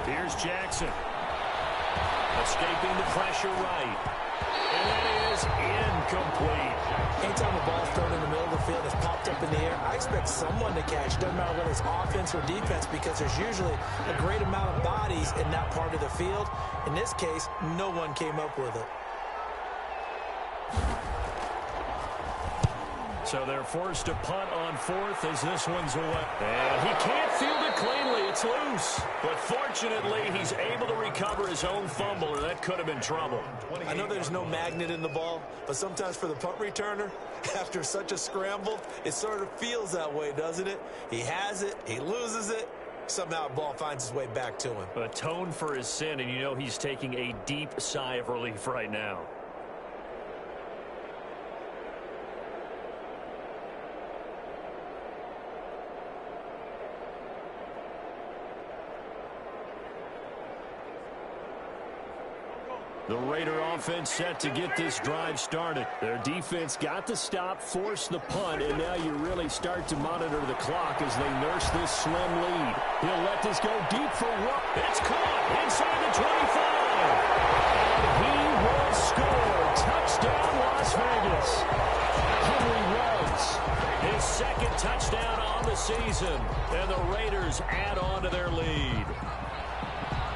8. Here's Jackson. Escaping the pressure right. And that is incomplete. Anytime the ball's thrown in the middle of the field, it's popped up in the air, I expect someone to catch. Doesn't matter whether it's offense or defense, because there's usually a great amount of bodies in that part of the field. In this case, no one came up with it. So they're forced to punt on 4th as this one's away. And he can't field it cleanly. It's loose. But fortunately, he's able to recover his own fumble, or that could have been trouble. I know there's no magnet in the ball, but sometimes for the punt returner, after such a scramble, it sort of feels that way, doesn't it? He has it, he loses it, somehow the ball finds its way back to him. Atone for his sin, and you know he's taking a deep sigh of relief right now. The Raider offense set to get this drive started. Their defense got the stop, forced the punt, and now you really start to monitor the clock as they nurse this slim lead. He'll let this go deep for one. It's caught inside the 25. And he will score. Touchdown, Las Vegas. Henry Ruggs. His second touchdown on the season. And the Raiders add on to their lead.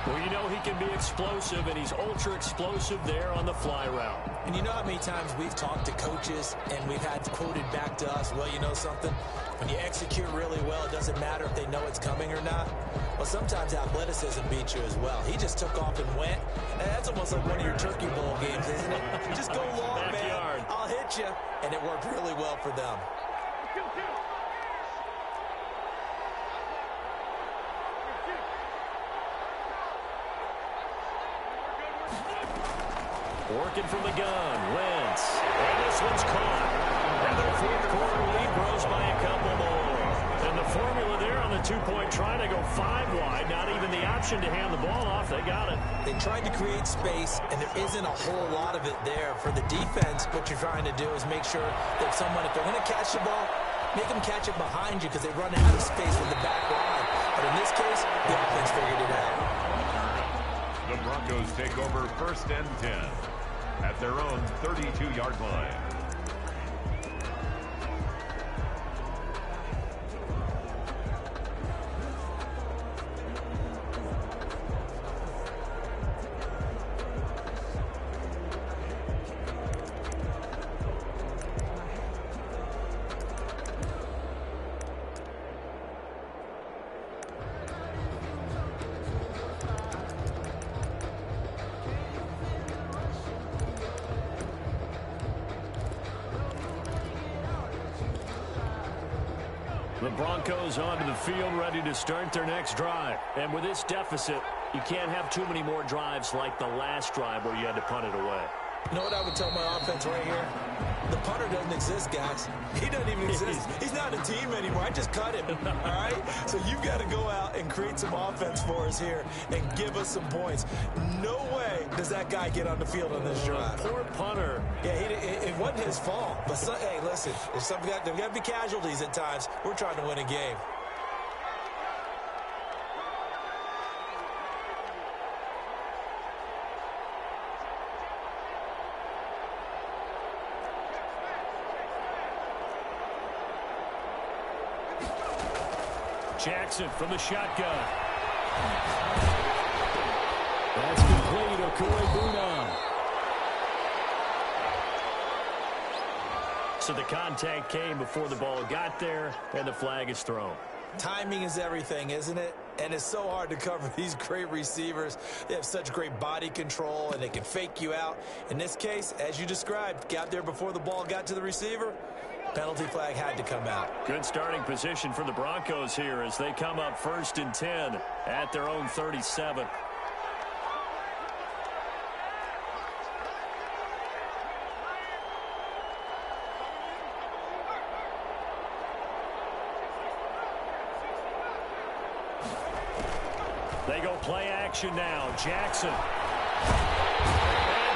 Well, you know he can be explosive, and he's ultra explosive there on the fly route. And you know how many times we've talked to coaches and we've had quoted back to us, well, you know something? When you execute really well, it doesn't matter if they know it's coming or not. Well, sometimes athleticism beats you as well. He just took off and went. And that's almost like one of your Turkey Bowl games, isn't it? Just go long, Backyard. man. I'll hit you. And it worked really well for them. Working from the gun, Wentz. And this one's caught. And their fourth quarter lead grows by a couple more. And the formula there on the two-point try to go 5 wide. Not even the option to hand the ball off. They got it. They tried to create space, and there isn't a whole lot of it there. For the defense, what you're trying to do is make sure that someone, if they're going to catch the ball, make them catch it behind you because they run out of space with the back line. But in this case, the offense figured it out. The Broncos take over 1st and 10 at their own 32-yard line. The Broncos onto the field, ready to start their next drive. And with this deficit, you can't have too many more drives like the last drive where you had to punt it away. You know what I would tell my offense right here? The punter doesn't exist, guys. He doesn't even exist. He's not a team anymore. I just cut him, all right? So you've got to go out and create some offense for us here and give us some points. No way does that guy get on the field on this drive. Poor punter. Yeah, it wasn't his fault. But, hey, listen, there's got to be casualties at times. We're trying to win a game. Jackson from the shotgun. That's complete. Okui-Buna. So the contact came before the ball got there, and the flag is thrown. Timing is everything, isn't it? And it's so hard to cover these great receivers. They have such great body control, and they can fake you out. In this case, as you described, got there before the ball got to the receiver. Penalty flag had to come out. Good starting position for the Broncos here as they come up 1st and 10 at their own 37. They go play action now. Jackson. And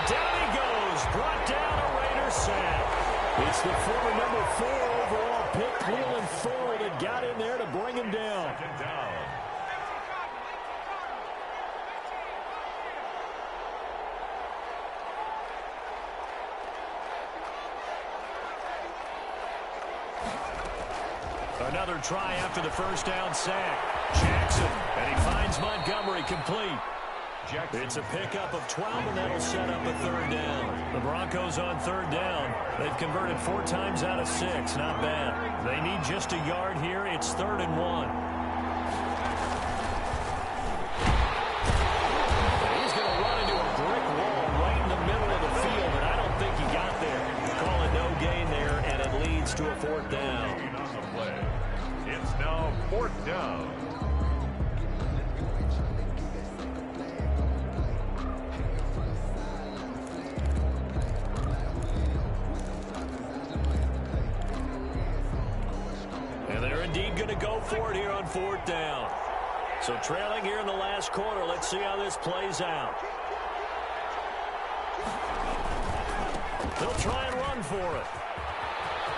down he goes. Brought down a Raider sack. It's the former number 4 overall pick, Cleveland Thor, that got in there to bring him down. Second down. Another try after the first down sack. Jackson, and he finds Montgomery complete. Jackson. It's a pickup of 12, and that'll set up a 3rd down. The Broncos on 3rd down. They've converted 4 times out of 6. Not bad. They need just a yard here. It's 3rd and 1. He's going to run into a brick wall right in the middle of the field, and I don't think he got there. Call it no gain there, and it leads to a 4th down. On the play. It's now 4th down. Indeed going to go for it here on 4th down. So trailing here in the last quarter. Let's see how this plays out. They'll try and run for it.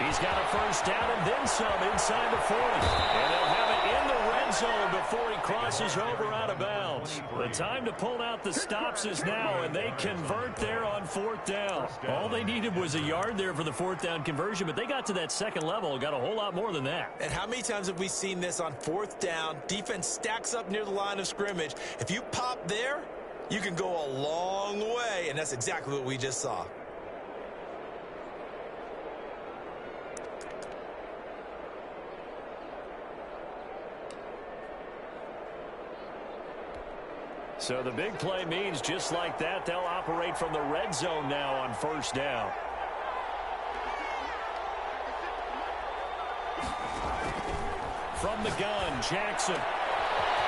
He's got a first down and then some inside the 40. And they'll have it in the red zone before he crosses over out of bounds. The time to pull out the stops is now, and they convert there on 4th down. All they needed was a yard there for the 4th down conversion, but they got to that second level and got a whole lot more than that. And how many times have we seen this on 4th down? Defense stacks up near the line of scrimmage. If you pop there, you can go a long way, and that's exactly what we just saw. So the big play means just like that, they'll operate from the red zone now on 1st down. From the gun, Jackson.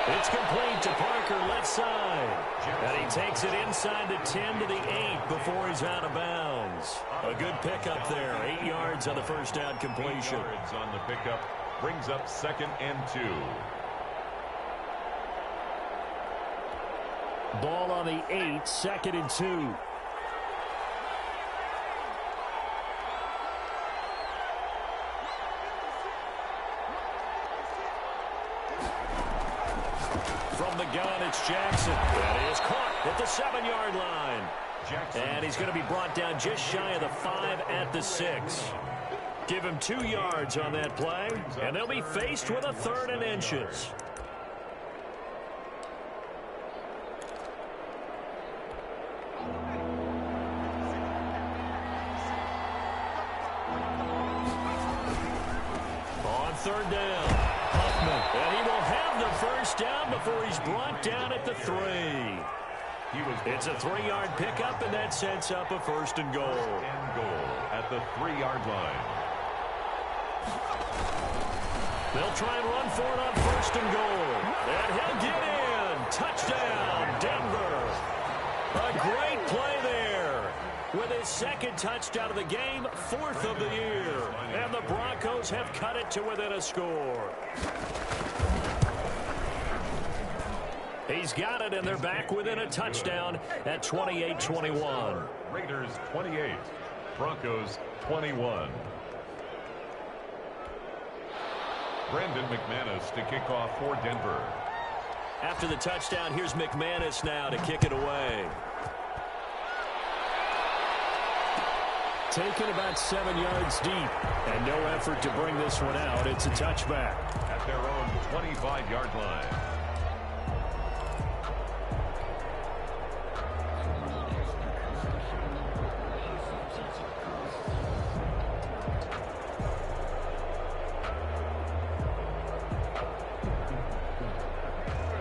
It's complete to Parker, left side. And he takes it inside the 10 to the 8 before he's out of bounds. A good pickup there. 8 yards on the first down completion. 8 yards on the pickup brings up 2nd and 2. Ball on the 8, 2nd and 2. From the gun, it's Jackson. That is caught at the 7-yard line. And he's going to be brought down just shy of the 5 at the 6. Give him 2 yards on that play, and they'll be faced with a 3rd and inches. On 3rd down, Huffman, and he will have the first down before he's brought down at the 3. It's a 3-yard pickup, and that sets up a 1st and goal. At the 3-yard line. They'll try and run for it on 1st and goal. And he'll get in. Touchdown, Denver. A great play there. With his 2nd touchdown of the game, 4th of the year. And the Broncos have cut it to within a score. He's got it, and they're back within a touchdown at 28-21. Raiders 28, Broncos 21. Brandon McManus to kick off for Denver. After the touchdown, here's McManus now to kick it away. Taken about 7 yards deep, and no effort to bring this one out. It's a touchback. At their own 25-yard line.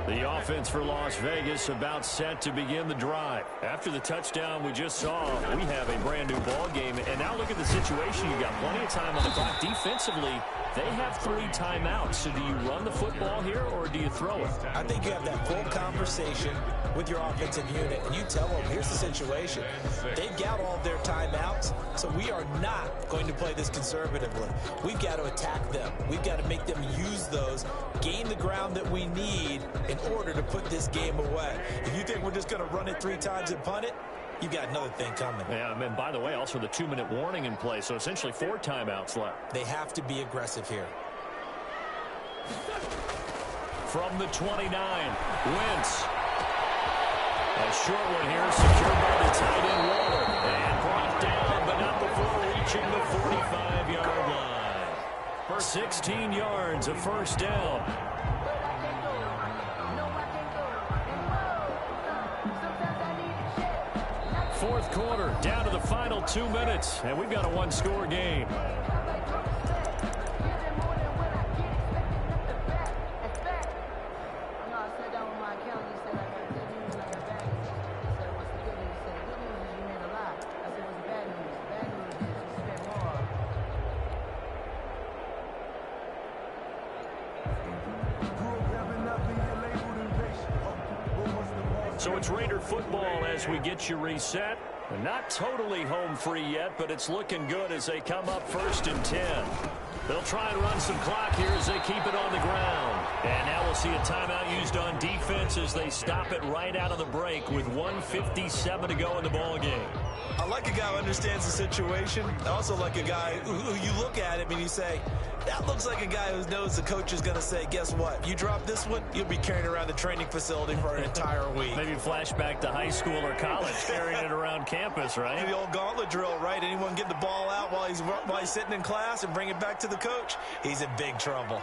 The offense for Las Vegas about set to begin the drive. After the touchdown we just saw, we have a brand new ball game. And now look at the situation. You got plenty of time on the clock. Defensively, they have 3 timeouts. So do you run the football here or do you throw it? I think you have that full conversation with your offensive unit, and you tell them, here's the situation. They've got all of their timeouts, so we are not going to play this conservatively. We've got to attack them. We've got to make them use those, gain the ground that we need in order to put this game away. If you think we're just going to run it 3 times and punt it, you've got another thing coming. Yeah, and by the way, also the 2-minute warning in play, so essentially 4 timeouts left. They have to be aggressive here. From the 29, Wentz. A short one here, secured by the tight end Waller. And brought down, but not before reaching the 45-yard line. 16 yards, a 1st down. 4th quarter, down to the final 2 minutes, and we've got a 1-score game. So it's Raider football as we get you reset. Not totally home free yet, but it's looking good as they come up 1st and 10. They'll try and run some clock here as they keep it on the ground. And now we'll see a timeout used on defense as they stop it right out of the break with 1:57 to go in the ball game. I like a guy who understands the situation. I also like a guy who you look at him and you say, that looks like a guy who knows the coach is going to say, guess what? You drop this one, you'll be carrying around the training facility for an entire week. Maybe flashback to high school or college, carrying it around campus, right? The old gauntlet drill, right? Anyone get the ball out while he's sitting in class and bring it back to the coach? He's in big trouble.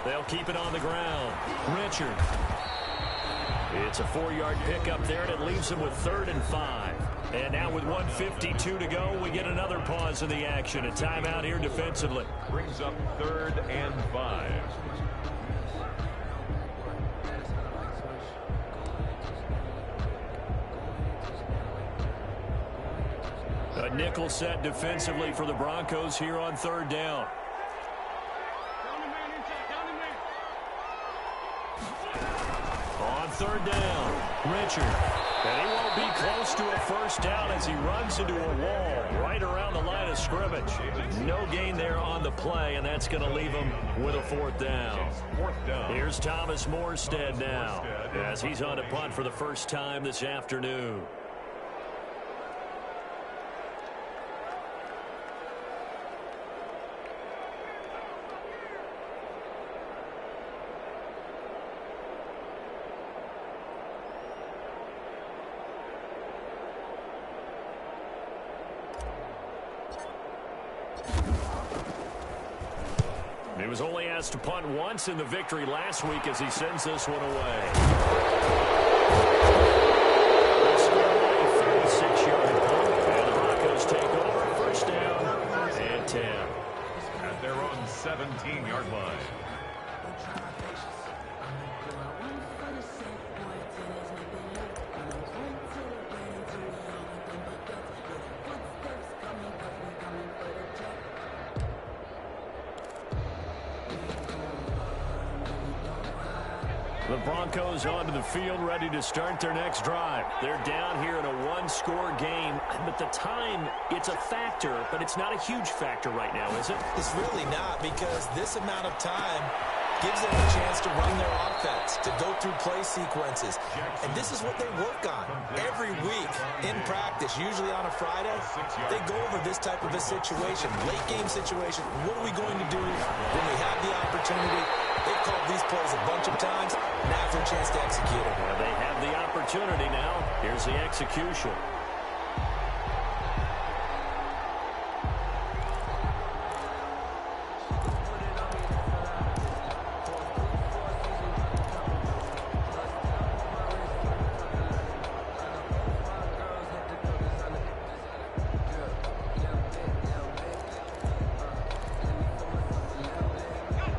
They'll keep it on the ground. Richard. It's a 4-yard pickup there, and it leaves him with 3rd and 5. And now with 1:52 to go, we get another pause in the action. A timeout here defensively. Brings up 3rd and 5. A nickel set defensively for the Broncos here on 3rd down. On 3rd down, Richard. And he won't be close to a 1st down as he runs into a wall right around the line of scrimmage. No gain there on the play, and that's going to leave him with a 4th down. Here's Thomas Morstead now as he's on a punt for the first time this afternoon. He was only asked to punt once in the victory last week as he sends this one away. A 36-yard punt, and the Broncos take over 1st down and 10. At their own 17-yard line. The Broncos onto the field, ready to start their next drive. They're down here in a 1-score game, but the time, it's a factor, but it's not a huge factor right now, is it? It's really not, because this amount of time gives them a chance to run their offense, to go through play sequences. And this is what they work on every week in practice, usually on a Friday. They go over this type of a situation, late game situation. What are we going to do when we have the opportunity? They've called these plays a bunch of times. Now's their chance to execute it. Well, they have the opportunity now. Here's the execution.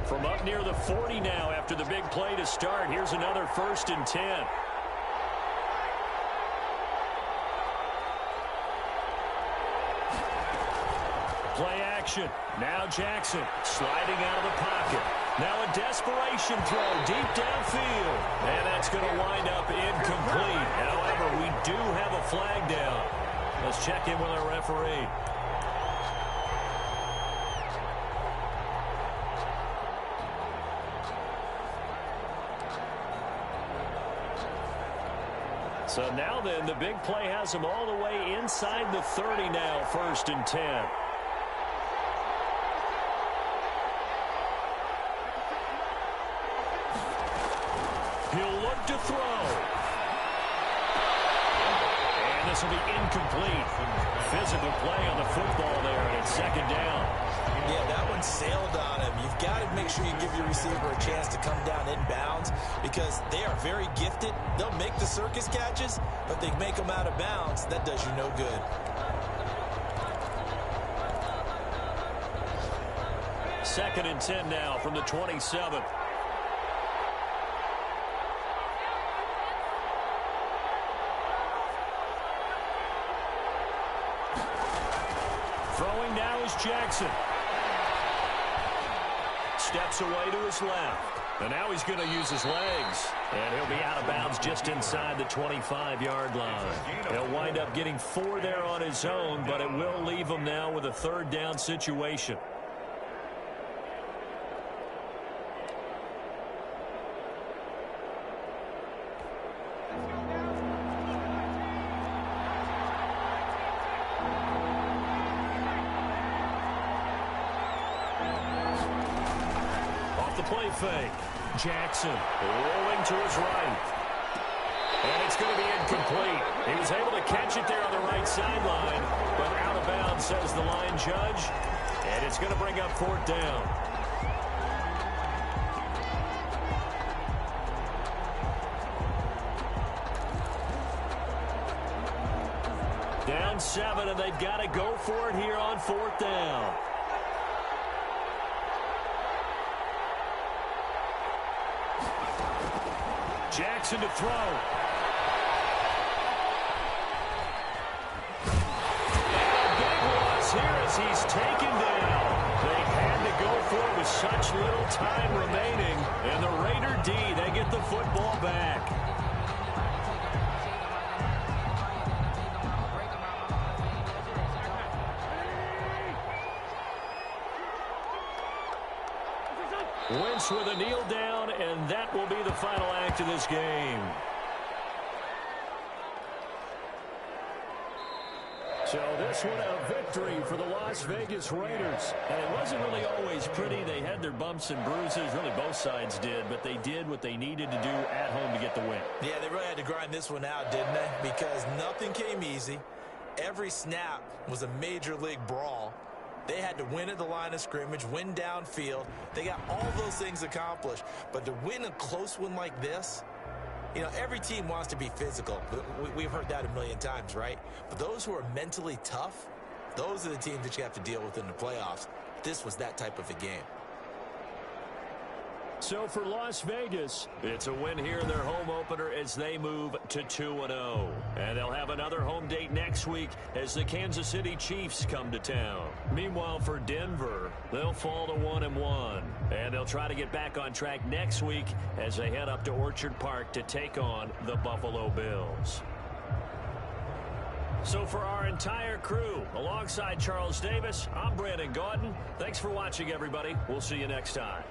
From up near the 40 now after the big play to start. Here's another 1st and 10. Play action. Now Jackson sliding out of the pocket. Now a desperation throw deep downfield. And that's going to wind up incomplete. However, we do have a flag down. Let's check in with our referee. So now then, the big play has them all the way inside the 30 now, 1st and 10. He'll look to throw. And this will be incomplete. Physical play on the football there, and it's 2nd down. Yeah, that one sailed on him. You've got to make sure you give your receiver a chance to come down inbounds because they are very gifted. They'll make the circus catches, but they make them out of bounds. That does you no good. 2nd and 10 now from the 27. Throwing now is Jackson. Steps away to his left. And now he's going to use his legs. And he'll be out of bounds just inside the 25-yard line. He'll wind up getting 4 there on his own, but it will leave him now with a 3rd down situation. fake. Jackson rolling to his right. And it's going to be incomplete. He was able to catch it there on the right sideline, but out of bounds, says the line judge. And it's going to bring up fourth down. Down 7, and they've got to go for it here on fourth down. Jackson to throw. And a big loss here as he's taken down. They had to go for it with such little time remaining. And the Raider D, they get the football back. Wentz with a kneel down, and that will be the final act of this game. So this one a victory for the Las Vegas Raiders. And it wasn't really always pretty. They had their bumps and bruises. Really both sides did. But they did what they needed to do at home to get the win. Yeah, they really had to grind this one out, didn't they? Because nothing came easy. Every snap was a major league brawl. They had to win at the line of scrimmage, win downfield. They got all those things accomplished. But to win a close one like this, you know, every team wants to be physical. We've heard that a million times, right? But those who are mentally tough, those are the teams that you have to deal with in the playoffs. This was that type of a game. So for Las Vegas, it's a win here in their home opener as they move to 2-0. And they'll have another home date next week as the Kansas City Chiefs come to town. Meanwhile, for Denver, they'll fall to 1-1. And they'll try to get back on track next week as they head up to Orchard Park to take on the Buffalo Bills. So for our entire crew, alongside Charles Davis, I'm Brandon Gaudin. Thanks for watching, everybody. We'll see you next time.